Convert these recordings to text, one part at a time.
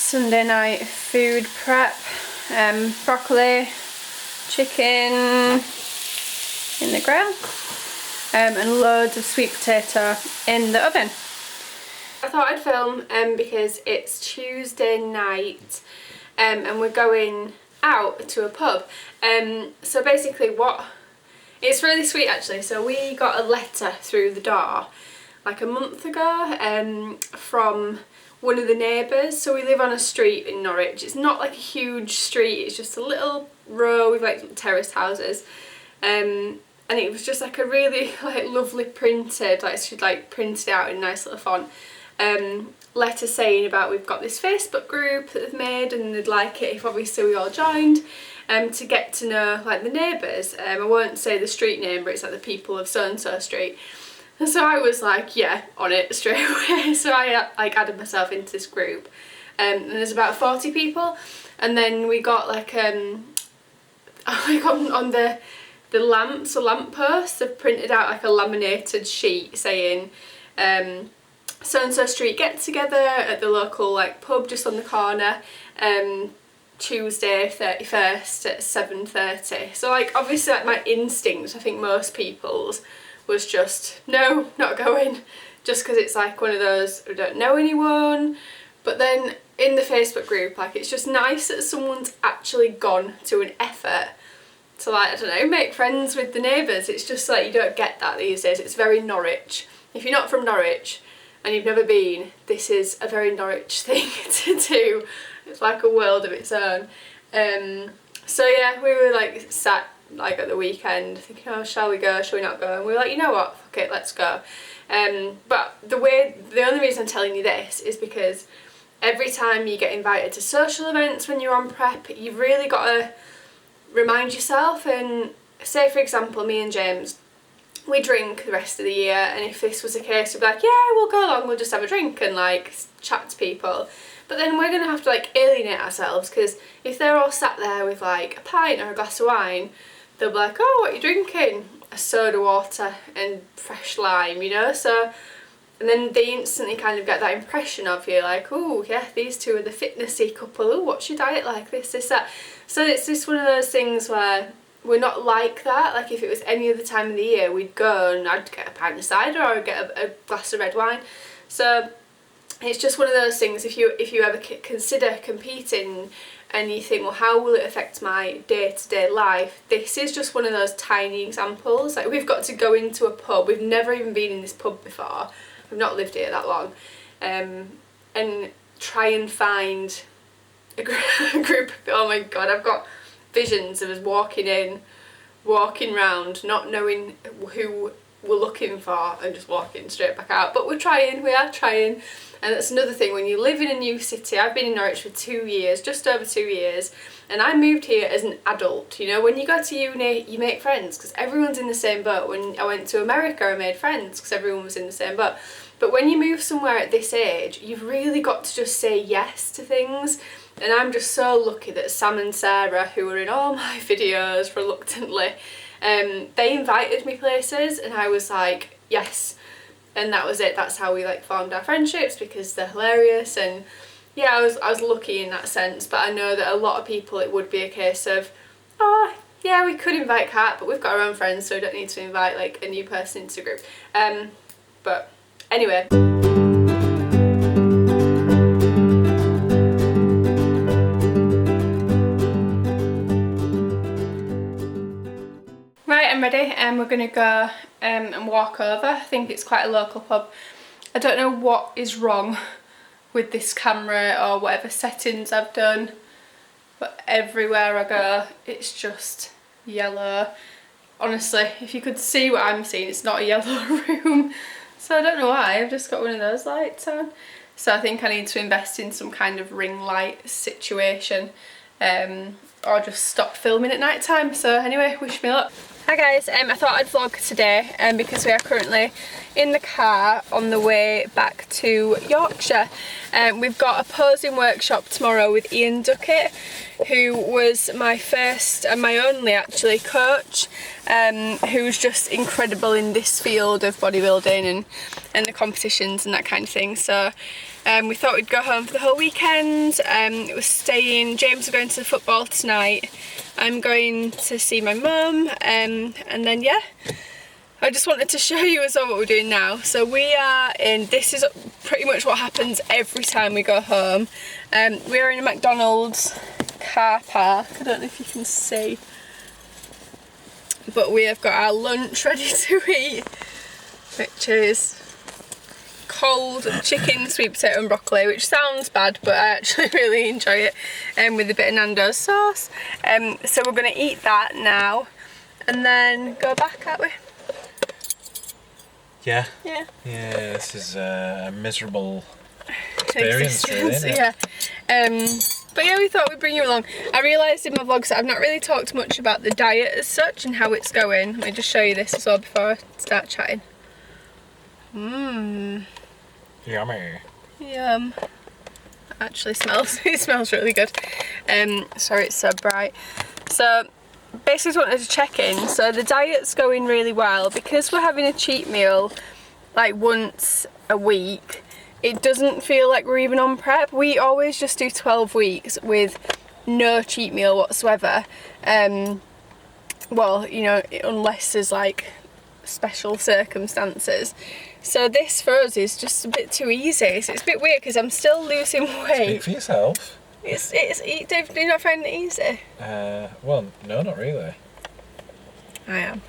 Sunday night food prep. Broccoli, chicken in the grill, and loads of sweet potato in the oven. I thought I'd film because it's Tuesday night and we're going out to a pub. So basically it's really sweet actually. So we got a letter through the door like a month ago from one of the neighbours. So we live on a street in Norwich. It's not like a huge street, it's just a little row with like terraced houses. And it was just like a really like lovely printed, like she'd like printed out in a nice little font, letter saying about we've got this Facebook group that they've made and they'd like it if obviously we all joined, to get to know like the neighbours. I won't say the street name, but it's like the people of so and so street. And so I was like, yeah, on it straight away. So I like added myself into this group, and there's about 40 people. And then we got like on the lamps or lamp posts, they've printed out like a laminated sheet saying so and so street get together at the local like pub just on the corner, Tuesday 31st at 7:30. So like obviously like my instinct, I think most people's, was just no, not going, just because it's like one of those, we don't know anyone. But then in the Facebook group, like it's just nice that someone's actually gone to an effort to like, I don't know, make friends with the neighbours. It's just like you don't get that these days. It's very Norwich. If you're not from Norwich and you've never been, this is a very Norwich thing to do. It's like a world of its own. So yeah, we were like sat like at the weekend thinking, oh, shall we go, shall we not go? And we were like, you know what, fuck it, let's go. But the only reason I'm telling you this is because every time you get invited to social events when you're on prep, you've really got to remind yourself. And say for example, me and James, we drink the rest of the year, and if this was the case we'd be like, yeah, we'll go along, we'll just have a drink and like chat to people. But then we're going to have to like alienate ourselves, because if they're all sat there with like a pint or a glass of wine, they'll be like, oh, what are you drinking? A soda water and fresh lime, you know? So, and then they instantly kind of get that impression of you, like, oh yeah, these two are the fitnessy couple, oh, what's your diet like, this, that. So it's just one of those things where we're not like that. Like if it was any other time of the year, we'd go and I'd get a pint of cider or I'd get a glass of red wine. So it's just one of those things, if you ever consider competing and you think, well, how will it affect my day-to-day life? This is just one of those tiny examples. Like we've got to go into a pub, we've never even been in this pub before, we've not lived here that long, and try and find a group. Oh my god, I've got visions of us walking in, walking round, not knowing who we're looking for and just walking straight back out. But we are trying. And that's another thing, when you live in a new city. I've been in Norwich for 2 years, just over 2 years, and I moved here as an adult. You know, when you go to uni, you make friends because everyone's in the same boat. When I went to America, I made friends because everyone was in the same boat. But when you move somewhere at this age, you've really got to just say yes to things. And I'm just so lucky that Sam and Sarah, who are in all my videos reluctantly, they invited me places and I was like, yes. And that was it. That's how we like formed our friendships, because they're hilarious. And yeah, I was lucky in that sense. But I know that a lot of people, it would be a case of, oh yeah, we could invite Kat, but we've got our own friends, so we don't need to invite like a new person into the group. But anyway. Right, I'm ready, and we're gonna go and walk over. I think it's quite a local pub. I don't know what is wrong with this camera or whatever settings I've done, but everywhere I go it's just yellow. Honestly, if you could see what I'm seeing, it's not a yellow room. So I don't know why, I've just got one of those lights on. So I think I need to invest in some kind of ring light situation, or just stop filming at night time. So anyway, wish me luck. Hi guys, I thought I'd vlog today because we are currently in the car on the way back to Yorkshire. We've got a posing workshop tomorrow with Ian Duckett, who was my first and my only actually coach, who's just incredible in this field of bodybuilding and the competitions and that kind of thing. So We thought we'd go home for the whole weekend. It was staying. James is going to the football tonight. I'm going to see my mum, and then yeah, I just wanted to show you as well what we're doing now. So we are in, this is pretty much what happens every time we go home. We are in a McDonald's car park. I don't know if you can see, but we have got our lunch ready to eat, which is cold chicken, sweet potato and broccoli, which sounds bad but I actually really enjoy it, with a bit of Nando's sauce. So we're going to eat that now and then go back, aren't we? Yeah. Yeah. Yeah, this is a miserable experience, really, isn't it? Yeah. But yeah, we thought we'd bring you along. I realised in my vlogs that I've not really talked much about the diet as such and how it's going. Let me just show you this as well before I start chatting. Mmm. Yummy. Yum. Actually smells, it smells really good. Sorry it's so bright. So basically just wanted to check in. So the diet's going really well because we're having a cheat meal like once a week. It doesn't feel like we're even on prep. We always just do 12 weeks with no cheat meal whatsoever. Well, you know, unless there's like special circumstances. So this for us is just a bit too easy. So it's a bit weird because I'm still losing weight. Speak for yourself. Dave, do you not find it easy? Well, no, not really. I am.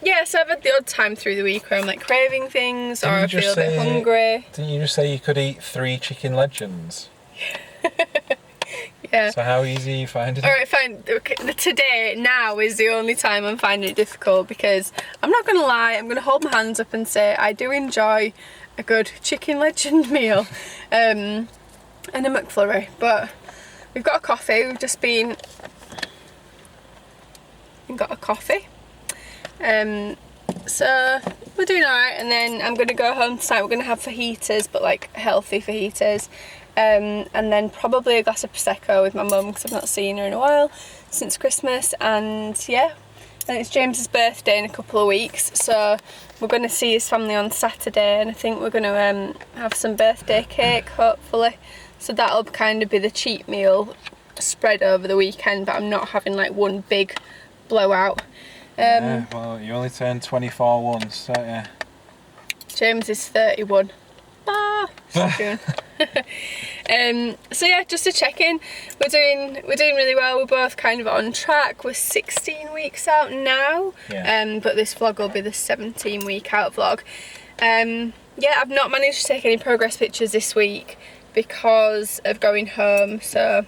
Yeah, so I've had the odd time through the week where I'm like craving things or I feel a bit hungry. Didn't you just say you could eat 3 chicken legends? Yeah. So how easy are you finding it? Alright, fine. Okay, today, now is the only time I'm finding it difficult because I'm not going to lie, I'm going to hold my hands up and say I do enjoy a good chicken legend meal and a McFlurry. But we've got a coffee, we've just been and got a coffee. So we're doing alright, and then I'm going to go home tonight. We're going to have fajitas, but like healthy fajitas, and then probably a glass of Prosecco with my mum because I've not seen her in a while since Christmas. And yeah, and it's James's birthday in a couple of weeks, so we're going to see his family on Saturday, and I think we're going to have some birthday cake hopefully, so that'll kind of be the cheat meal spread over the weekend, but I'm not having like one big blowout. Yeah, well, you only turned 24 once, don't you? James is 31. Soon. So yeah, just to check in, we're doing really well. We're both kind of on track. We're 16 weeks out now, yeah. But this vlog will be the 17 week out vlog. Yeah, I've not managed to take any progress pictures this week because of going home, so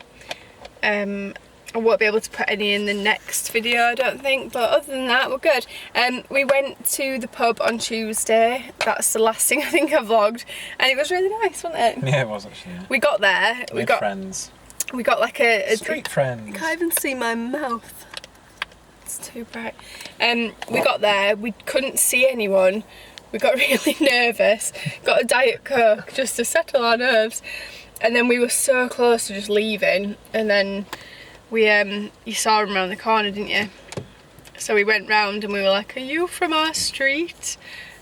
I won't be able to put any in the next video, I don't think, but other than that, we're good. We went to the pub on Tuesday. That's the last thing I think I vlogged, and it was really nice, wasn't it? Yeah, it was actually. Yeah. We got there. We got friends. We got like a street friends. I can't even see my mouth. It's too bright. We got there. We couldn't see anyone. We got really nervous. Got a Diet Coke just to settle our nerves, and then we were so close to just leaving, and then we you saw him around the corner, didn't you? So we went round and we were like, are you from our street?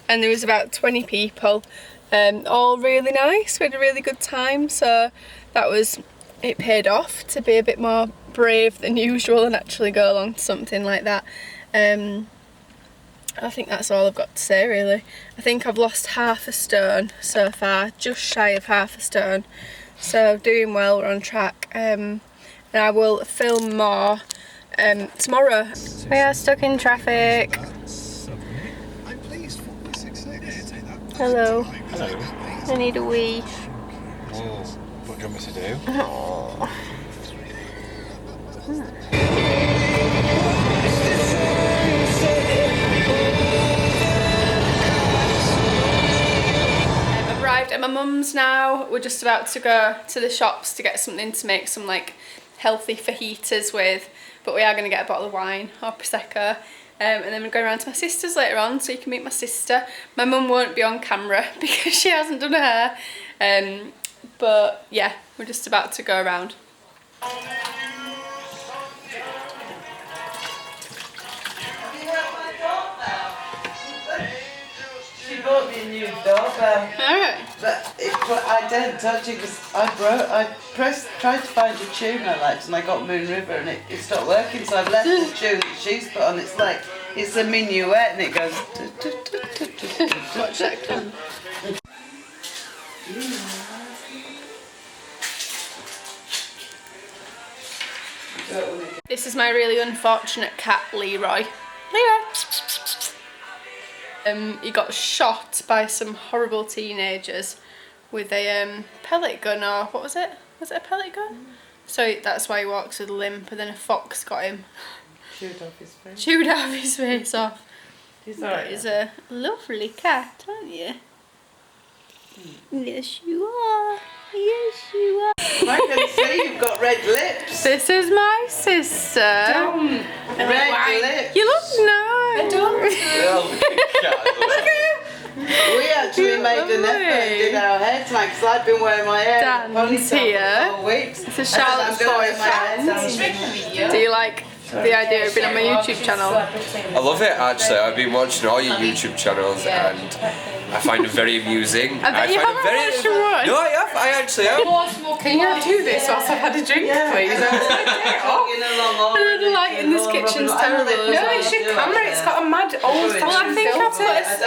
And there was about 20 people, all really nice. We had a really good time, so that was, it paid off to be a bit more brave than usual and actually go along to something like that. I think that's all I've got to say really. I think I've lost half a stone so far, just shy of half a stone, so doing well, we're on track. And I will film more tomorrow. We are stuck in traffic. Hello. Hello. I need a wee. Whoa. What do you want me to do? Oh. I've arrived at my mum's now. We're just about to go to the shops to get something to make some like healthy fajitas with, but we are going to get a bottle of wine or Prosecco, and then we're going around to my sister's later on so you can meet my sister. My mum won't be on camera because she hasn't done her hair, but yeah, we're just about to go around. bought me a new doorbell. Alright. But I didn't touch it because I tried to find a tune I liked and I got Moon River and it stopped working, so I've left the tune that she's put on. It's like, it's a minuet and it goes... Watch that come. This is my really unfortunate cat, Leroy. He got shot by some horrible teenagers with a pellet gun, or what was it? Was it a pellet gun? So that's why he walks with a limp, and then a fox got him. Chewed off his face. Chewed off his face off. He's alright. He's a lovely cat, aren't you? Yes, you are. Yes, you are. I can see you've got red lips. This is my sister. Red lips. You look nice. I don't. We actually made an effort and did our hair tonight because I've been wearing my hair Dan's here. for 4 weeks. This is Charlotte's boyfriend. Do you like the idea of being on my YouTube channel? I love it actually. I've been watching all your YouTube channels and I find it very amusing. I bet you haven't watched one. No, I have. I actually have. Can you do this whilst I've had a drink, please? The light in this kitchen's terrible. No, it's your camera. It's got a mad old. Well, I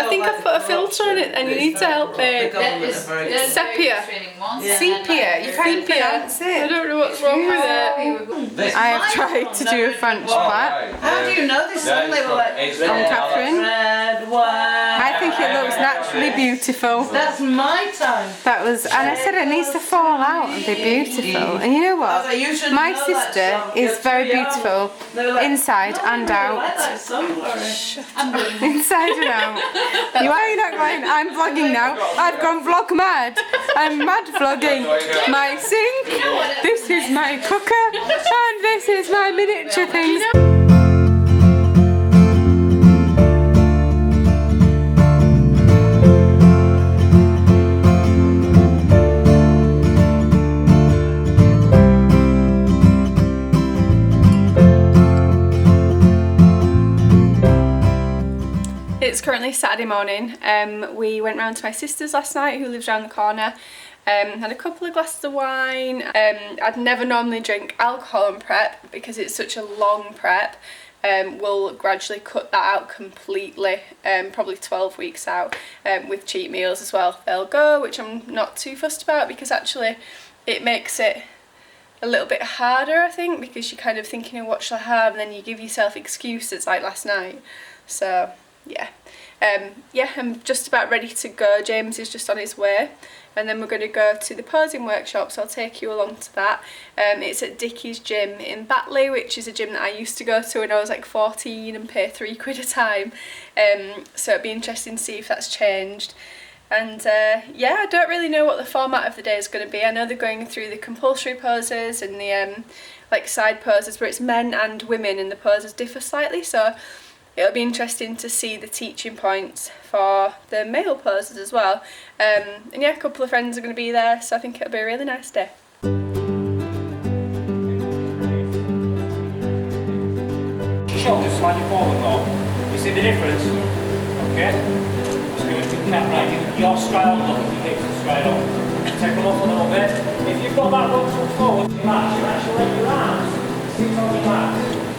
think I've put a filter on it, and you need to help me. Sepia. Sepia. You can't pronounce I it. don't know what's wrong with it. I have tried to do a French clap How do you know this song? They were like, on Catherine. red wine. I think it looks naturally beautiful. That's my time. That was, and I said it needs to fall out and be beautiful. And you know what? My sister is very beautiful inside and out. Inside and out. Why are you not going? I'm vlogging now. I've gone vlog mad. I'm mad vlogging. My sink. This is my cooker. And this is my miniature things. It's currently Saturday morning. We went round to my sister's last night, who lives round the corner. Had a couple of glasses of wine. I'd never normally drink alcohol on prep because it's such a long prep. We'll gradually cut that out completely, probably 12 weeks out, with cheat meals as well. They'll go, which I'm not too fussed about because actually it makes it a little bit harder, I think, because you're kind of thinking of what shall I have, and then you give yourself excuses like last night. So yeah, I'm just about ready to go. James is just on his way, and then we're going to go to the posing workshop, so I'll take you along to that. It's at Dickie's gym in Batley, which is a gym that I used to go to when I was like 14 and pay £3 a time. So it'd be interesting to see if that's changed. And yeah, I don't really know what the format of the day is going to be. I know they're going through the compulsory poses and the like side poses where it's men and women and the poses differ slightly, so it'll be interesting to see the teaching points for the male poses as well. And yeah, a couple of friends are going to be there, so I think it'll be a really nice day. Shoulders slightly forward though. You see the difference? Okay? So you can't right, your stride look, your hips are straight up. Take them off a little bit. If you've got that look forward, you actually let your arms sit on your mat.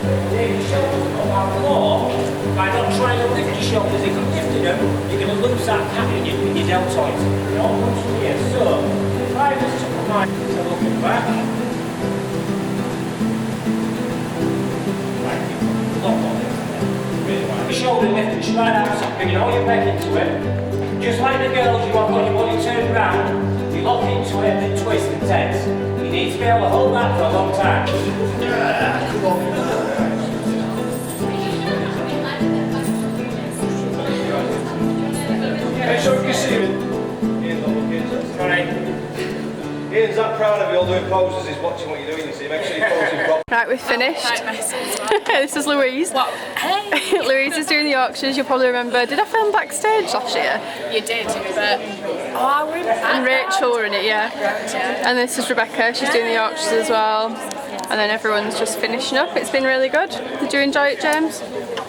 If your shoulders go out more, by not trying to lift your shoulders, if you're lifting them, you're going to lose that cap in your deltoids. It all comes from here. So, if I just took my looking back, shoulder lifted straight out, bringing all your back into it. Just like the girls, you have got your body turned round, you lock into it, then twist and tense. You need to be able to hold that for a long time. Come on. Make sure you can see him. Ian's that proud of you all doing poses, he's watching what you're doing, you see. Make sure you're posing properly. Right, we've finished. This is Louise. What? Hey! Louise is doing the Yorkshires, you'll probably remember. Did I film backstage last year? You did, but... Oh, I remember. And Rachel were in it, yeah. And this is Rebecca, she's doing the Yorkshires as well. And then everyone's just finishing up. It's been really good. Did you enjoy it, James?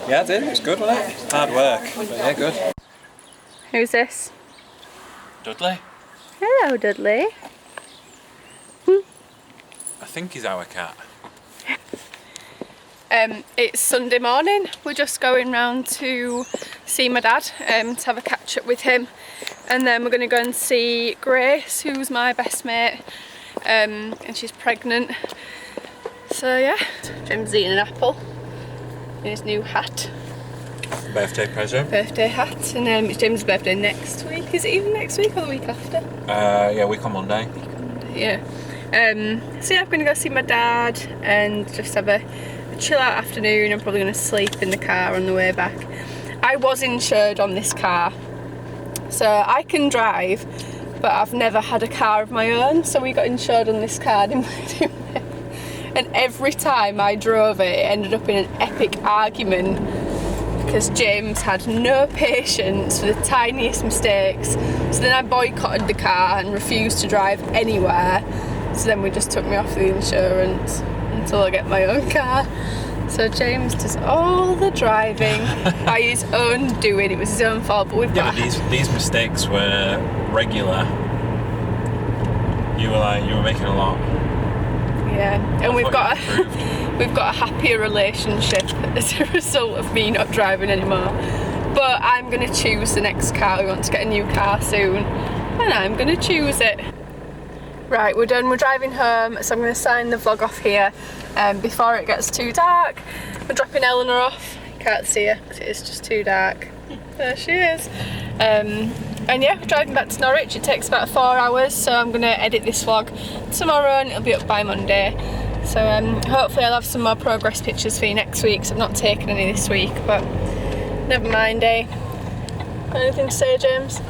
Yeah, I did. It was good, wasn't it? Hard work, but yeah, good. Who's this? Dudley? Hello, Dudley. I think he's our cat. It's Sunday morning. We're just going round to see my dad, to have a catch up with him, and then we're going to go and see Grace, who's my best mate, and she's pregnant. So yeah, Jim's eating an apple in his new hat. Birthday present. Birthday hat, and it's Jim's birthday next week. Is it even next week or the week after? Yeah, week on Monday. Yeah. So yeah, I'm going to go see my dad and just have a chill out afternoon. I'm probably going to sleep in the car on the way back. I was insured on this car, so I can drive, but I've never had a car of my own, so we got insured on this car, didn't we? And every time I drove it, it ended up in an epic argument because James had no patience for the tiniest mistakes. So then I boycotted the car and refused to drive anywhere. So then we just took me off the insurance until I get my own car. So James does all the driving by his own doing. It was his own fault, but we've got... Yeah, but these mistakes were regular. You were making a lot. Yeah, and we've got a happier relationship as a result of me not driving anymore. But I'm going to choose the next car. We want to get a new car soon, and I'm going to choose it. Right, we're done. We're driving home, so I'm going to sign the vlog off here before it gets too dark. We're dropping Eleanor off. You can't see her because it is just too dark. There she is. And yeah, we're driving back to Norwich. It takes about 4 hours, so I'm going to edit this vlog tomorrow and it'll be up by Monday. So hopefully I'll have some more progress pictures for you next week, so I've not taken any this week, but never mind, eh? Anything to say, James?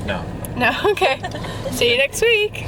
No. No? Okay. See you next week.